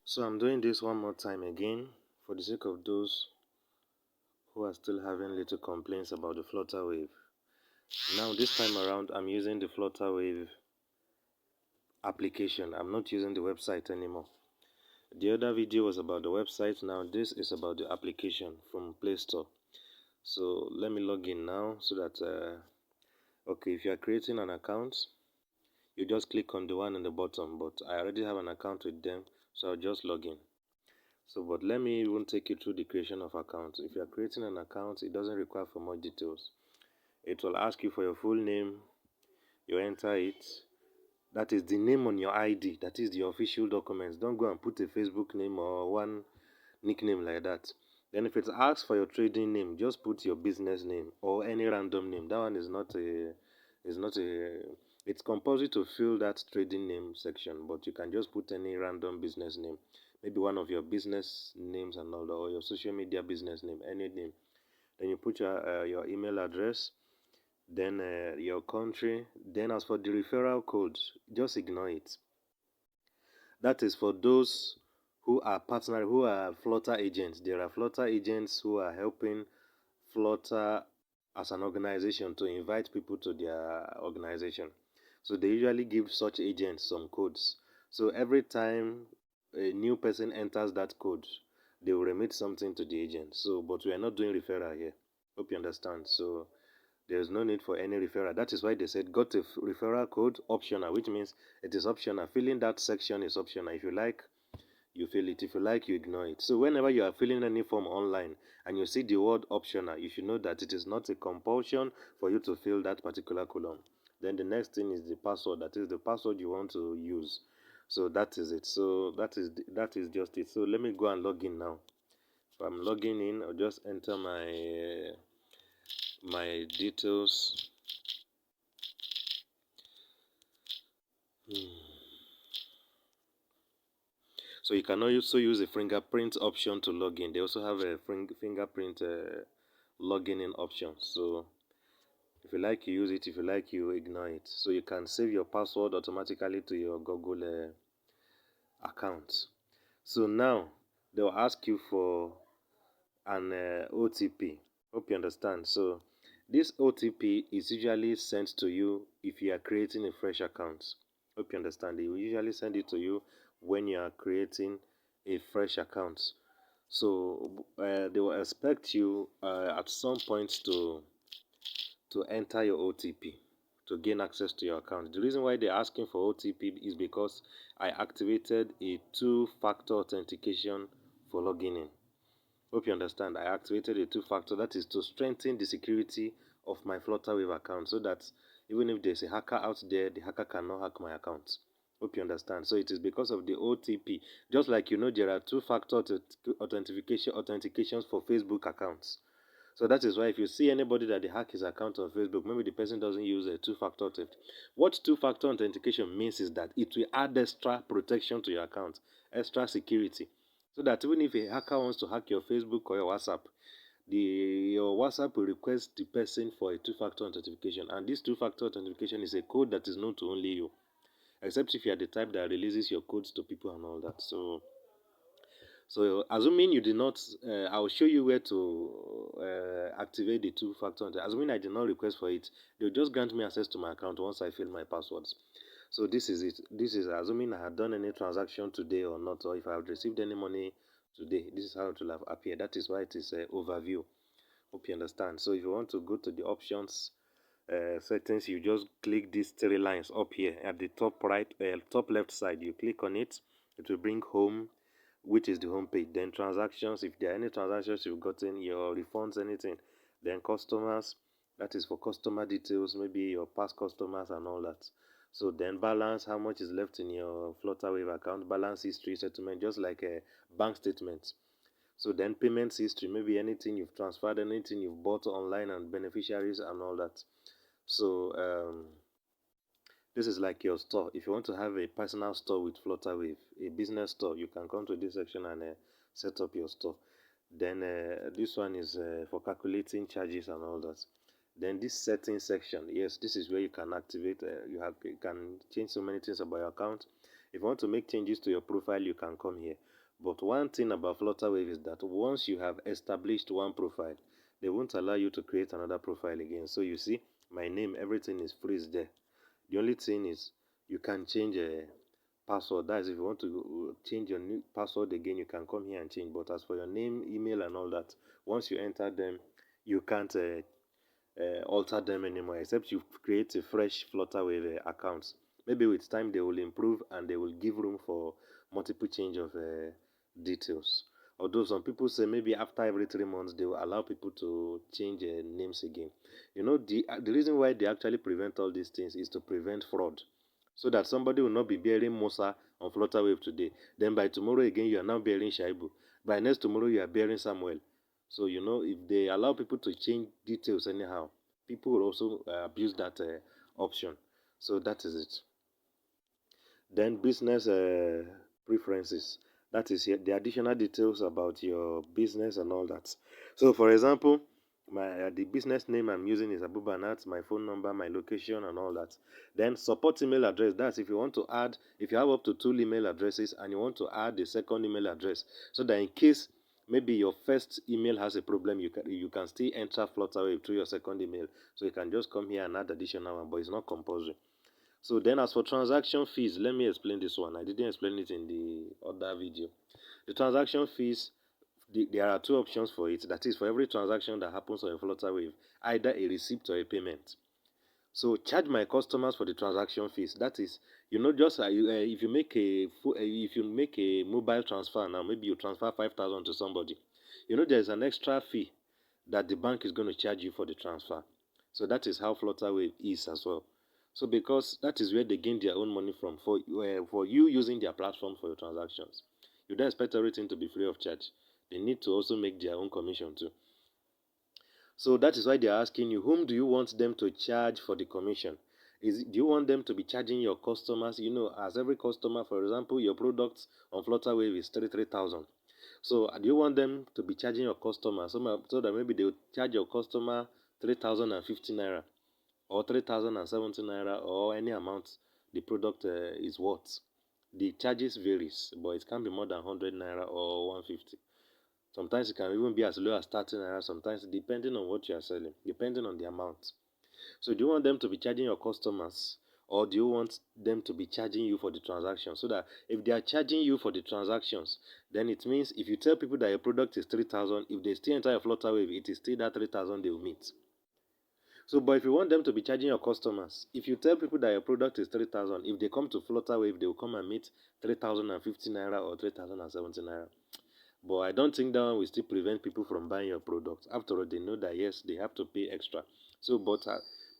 So I'm doing this one more time again for the sake of those who are still having little complaints about the Flutterwave. Now this time around I'm using the Flutterwave application. I'm not using the website anymore. The other video was about the website. Now this is about the application from Play Store. So let me log in now so that okay, if you are creating an account, you just click on the one in the bottom, but I already have an account with them, so I'll just log in. So, but let me even take you through the creation of accounts. If you are creating an account, it doesn't require for more details. It will ask you for your full name. You enter it. That is the name on your ID. That is the official documents. Don't go and put a Facebook name or one nickname like that. Then if it asks for your trading name, just put your business name or any random name. That one is not a it's compulsory to fill that trading name section, but you can just put any random business name. Maybe one of your business names and all that, or your social media business name, any name. Then you put your email address, then your country. Then as for the referral code, just ignore it. That is for those who are who are Flutter agents. There are Flutter agents who are helping Flutter as an organization to invite people to their organization. So they usually give such agents some codes. So every time a new person enters that code, they will remit something to the agent. So, but we are not doing referral here. Hope you understand. So there is no need for any referral. That is why they said got a referral code optional, which means it is optional. Filling that section is optional. If you like, you fill it. If you like, you ignore it. So whenever you are filling any form online and you see the word optional, you should know that it is not a compulsion for you to fill that particular column. Then the next thing is the password. That is the password you want to use. So that is it. So that is just it. So let me go and log in now. If I'm logging in, I'll just enter my details. So you can also use a fingerprint option to log in. They also have a fingerprint logging in option. So if you like, you use it. If you like, you ignore it. So you can save your password automatically to your Google account. So now they'll ask you for an OTP. Hope you understand. So this OTP is usually sent to you if you are creating a fresh account. Hope you understand. They will usually send it to you when you are creating a fresh account. So they will expect you at some point to enter your OTP to gain access to your account. The reason why they're asking for OTP is because I activated a two-factor authentication for logging in. Hope you understand. I activated a two-factor. That is to strengthen the security of my Flutterwave account so that even if there's a hacker out there, the hacker cannot hack my account. Hope you understand. So it is because of the OTP. Just like there are two-factor authentications for Facebook accounts. So that is why if you see anybody that they hack his account on Facebook, maybe the person doesn't use a two-factor authentication. What two-factor authentication means is that it will add extra protection to your account, extra security. So that even if a hacker wants to hack your Facebook or your WhatsApp, your WhatsApp will request the person for a two-factor authentication. And this two-factor authentication is a code that is known to only you. Except if you are the type that releases your codes to people and all that. So assuming you did not, I'll show you where to activate the two-factor. Assuming I did not request for it, they'll just grant me access to my account once I fill my passwords. So this is it. This is assuming I had done any transaction today or not, or if I have received any money today. This is how it will have appeared. That is why it is overview. Hope you understand. So if you want to go to the options settings, you just click these three lines up here at the top right, top left side. You click on it. It will bring home, which is the home page. Then transactions, if there are any transactions you've gotten, your refunds, anything. Then customers, that is for customer details, maybe your past customers and all that. So then balance, how much is left in your Flutterwave account, balance history, settlement, just like a bank statement. So then payments history, maybe anything you've transferred, anything you've bought online and beneficiaries and all that. So this is like your store. If you want to have a personal store with Flutterwave, a business store, you can come to this section and set up your store. Then this one is for calculating charges and all that. Then this settings section, yes, this is where you can activate. You can change so many things about your account. If you want to make changes to your profile, you can come here. But one thing about Flutterwave is that once you have established one profile, they won't allow you to create another profile again. So you see, my name, everything is freeze there. The only thing is you can change a password. That is, if you want to change your new password again, you can come here and change. But as for your name, email, and all that, once you enter them, you can't alter them anymore, except you create a fresh Flutterwave account. Maybe with time they will improve and they will give room for multiple change of details. Although some people say maybe after every 3 months they will allow people to change names again. You know, the reason why they actually prevent all these things is to prevent fraud, so that somebody will not be bearing Musa on Flutterwave today. Then by tomorrow again you are now bearing Shaibu. By next tomorrow you are bearing Samuel. So you know, if they allow people to change details anyhow, people will also abuse that option. So that is it. Then business preferences. That is the additional details about your business and all that. So for example, the business name I'm using is Abubanat, my phone number, my location, and all that. Then support email address. That's if you want to add, if you have up to 2 email addresses and you want to add a second email address, so that in case maybe your first email has a problem, you can still enter Flutterwave through your second email. So you can just come here and add additional one, but it's not compulsory. So then as for transaction fees, let me explain this one. I didn't explain it in the other video. The transaction fees, there are two options for it. That is, for every transaction that happens on a Flutterwave, either a receipt or a payment. So charge my customers for the transaction fees. That is, just if you make a mobile transfer now, maybe you transfer 5,000 to somebody. There's an extra fee that the bank is going to charge you for the transfer. So that is how Flutterwave is as well. So because that is where they gain their own money from for you using their platform for your transactions. You don't expect everything to be free of charge. They need to also make their own commission too. So that is why they are asking you, whom do you want them to charge for the commission? Do you want them to be charging your customers? As every customer, for example, your products on Flutterwave is 3,000. So do you want them to be charging your customer so that maybe they will charge your customer 3,050 naira or 3,070 naira or any amount the product is worth? The charges varies, but it can be more than 100 naira or 150. Sometimes it can even be as low as 30 naira, sometimes depending on what you are selling, depending on the amount. So do you want them to be charging your customers, or do you want them to be charging you for the transaction? So that if they are charging you for the transactions, then it means if you tell people that your product is 3,000, if they still enter your Flutterwave, it is still that 3,000 they will meet. So, but if you want them to be charging your customers, if you tell people that your product is 3,000, if they come to Flutterwave, they will come and meet 3,050 naira or 3,070 naira. But I don't think that one will still prevent people from buying your product. After all, they know that yes, they have to pay extra. So, but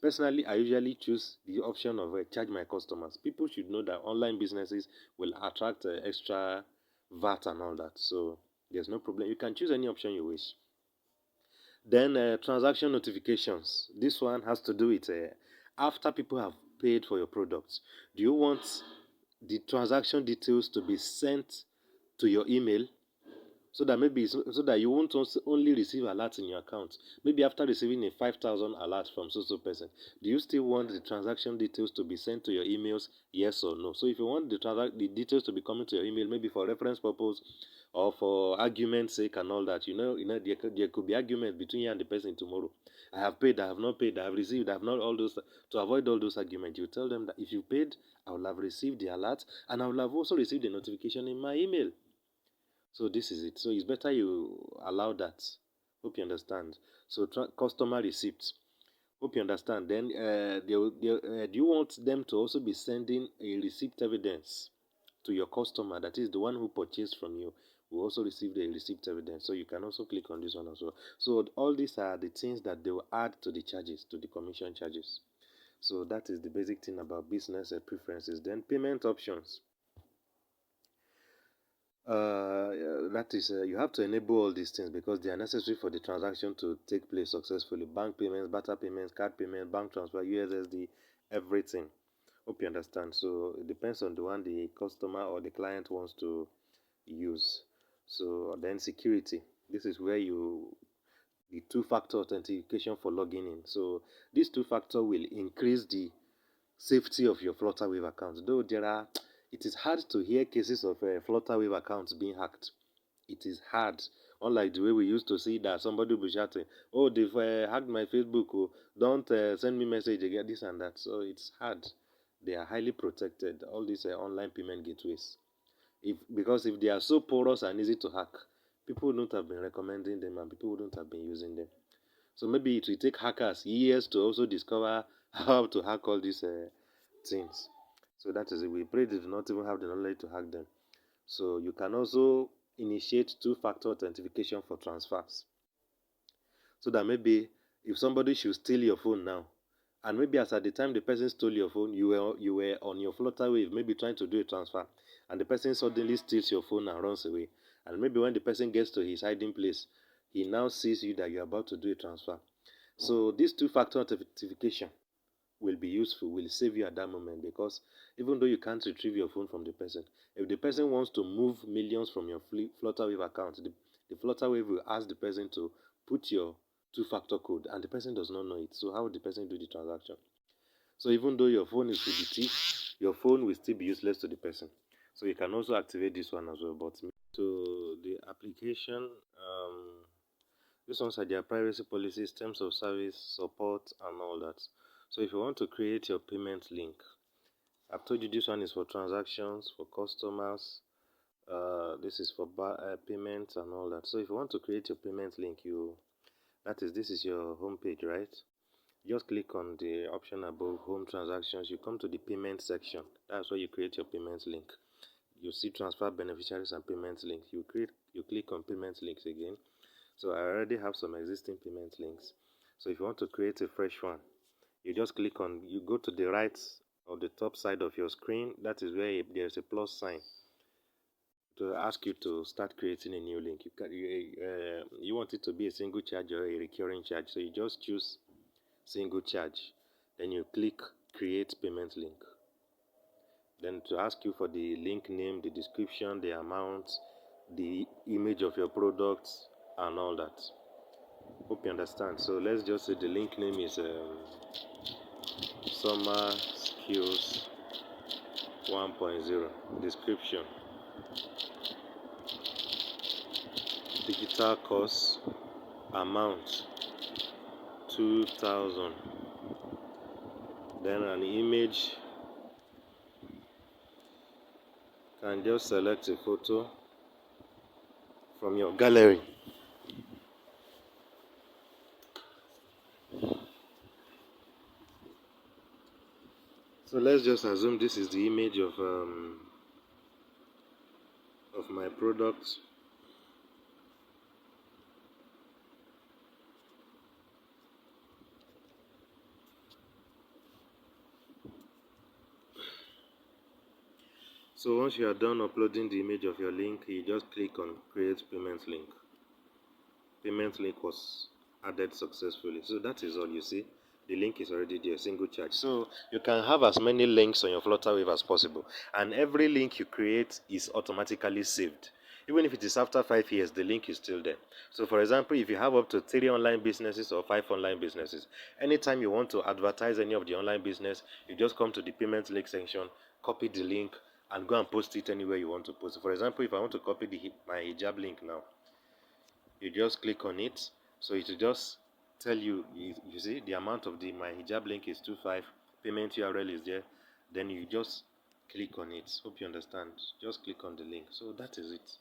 personally, I usually choose the option of charge my customers. People should know that online businesses will attract extra VAT and all that. So there's no problem. You can choose any option you wish. Then transaction notifications. This one has to do with after people have paid for your products. Do you want the transaction details to be sent to your email, so that so that you won't only receive alerts in your account? Maybe after receiving a 5,000 alert from so person, do you still want the transaction details to be sent to your emails? Yes or no? So if you want the details to be coming to your email, maybe for reference purpose or for argument's sake and all that, there could be argument between you and the person tomorrow. I have paid, I have not paid, I have received, I have not, all those. To avoid all those arguments, you tell them that if you paid, I will have received the alert and I will have also received the notification in my email. So this is it. So it's better you allow that. Hope you understand. So customer receipts. Hope you understand. Then do you want them to also be sending a receipt evidence to your customer? That is the one who purchased from you will also receive the receipt evidence. So you can also click on this one as well. So all these are the things that they will add to the charges, to the commission charges. So that is the basic thing about business preferences. Then payment options. That is, you have to enable all these things because they are necessary for the transaction to take place successfully. Bank payments, barter payments, card payments, bank transfer, USSD, everything. Hope you understand. So it depends on the one the customer or the client wants to use. So then security. This is where the two-factor authentication for logging in. So this two-factor will increase the safety of your Flutterwave account. Though there are It is hard to hear cases of Flutterwave accounts being hacked. It is hard. Unlike the way we used to see that somebody will be shouting, "Oh, they've hacked my Facebook. Oh, don't send me message again." This and that. So it's hard. They are highly protected. All these online payment gateways. Because if they are so porous and easy to hack, people wouldn't have been recommending them and people wouldn't have been using them. So maybe it will take hackers years to also discover how to hack all these things. So that is it. We pray they do not even have the knowledge to hack them. So you can also initiate two-factor authentication for transfers. So that maybe if somebody should steal your phone now, and maybe as at the time the person stole your phone, you were on your Flutterwave, maybe trying to do a transfer, and the person suddenly steals your phone and runs away. And maybe when the person gets to his hiding place, he now sees you that you're about to do a transfer. So this two-factor authentication will be useful, will save you at that moment, because even though you can't retrieve your phone from the person, if the person wants to move millions from your Flutterwave account, the Flutterwave will ask the person to put your two-factor code, and the person does not know it. So how would the person do the transaction? So even though your phone is with the thief, your phone will still be useless to the person. So you can also activate this one as well. But to the application, these ones are their privacy policies, terms of service, support, and all that. So if you want to create your payment link, I've told you this one is for transactions, for customers. This is for payments and all that. So if you want to create your payment link, this is your home page, right? Just click on the option above home transactions. You come to the payment section. That's where you create your payment link. You see transfer beneficiaries and payment links. You click on payment links again. So I already have some existing payment links. So if you want to create a fresh one, you just click on, you go to the right or the top side of your screen. That is where there's a plus sign to ask you to start creating a new link. You want it to be a single charge or a recurring charge. So you just choose single charge. Then you click create payment link. Then to ask you for the link name, the description, the amount, the image of your products, and all that. Hope you understand. So let's just say the link name is Summer Skills 1.0. Description: digital course, amount 2,000. Then an image, can just select a photo from your gallery. So let's just assume this is the image of my product. So once you are done uploading the image of your link, you just click on create payment link. Payment link was added successfully. So that is all. You see, the link is already there, single charge. So you can have as many links on your Flutterwave as possible, and every link you create is automatically saved. Even if it is after 5 years, the link is still there. So for example, if you have up to 3 online businesses or 5 online businesses, anytime you want to advertise any of the online business, you just come to the payment link section, copy the link, and go and post it anywhere you want to post it. For example, if I want to copy my hijab link now, you just click on it. So it will just tell you, you see the amount of my hijab link is 25, payment URL is there. Then you just click on it. Hope you understand. Just click on the link. So that is it.